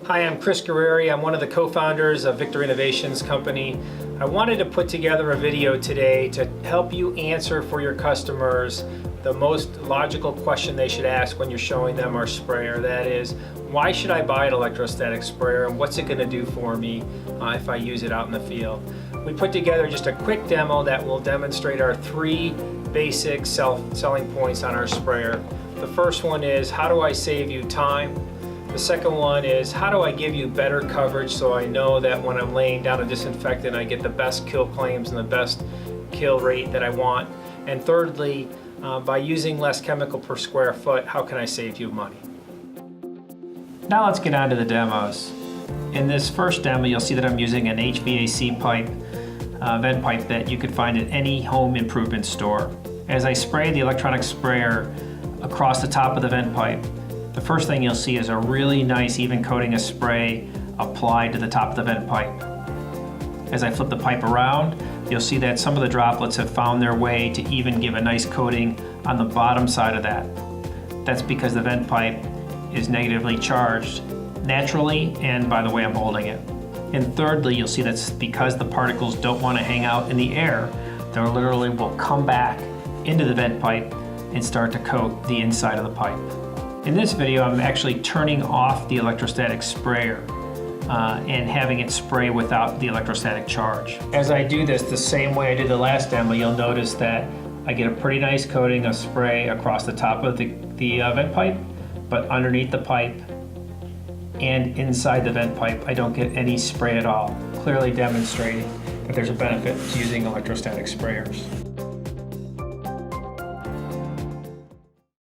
Hi, I'm Chris Guerrieri. I'm one of the co-founders of Victor Innovations Company. I wanted to put together a video today to help you answer for your customers the most logical question they should ask when you're showing them our sprayer. That is, why should I buy an electrostatic sprayer and what's it going to do for me if I use it out in the field? We put together just a quick demo that will demonstrate our three basic selling points on our sprayer. The first one is, how do I save you time? The second one is, how do I give you better coverage so I know that when I'm laying down a disinfectant I get the best kill claims and the best kill rate that I want? And thirdly, by using less chemical per square foot, how can I save you money? Now let's get on to the demos. In this first demo you'll see that I'm using an HVAC pipe, vent pipe that you could find at any home improvement store. As I spray the electronic sprayer across the top of the vent pipe, the first thing you'll see is a really nice even coating of spray applied to the top of the vent pipe. As I flip the pipe around, you'll see that some of the droplets have found their way to even give a nice coating on the bottom side of that. That's because the vent pipe is negatively charged naturally and by the way I'm holding it. And thirdly, you'll see that's because the particles don't want to hang out in the air. They literally will come back into the vent pipe and start to coat the inside of the pipe. In this video, I'm actually turning off the electrostatic sprayer and having it spray without the electrostatic charge. As I do this the same way I did the last demo, you'll notice that I get a pretty nice coating of spray across the top of the vent pipe, but underneath the pipe and inside the vent pipe, I don't get any spray at all, clearly demonstrating that there's a benefit to using electrostatic sprayers.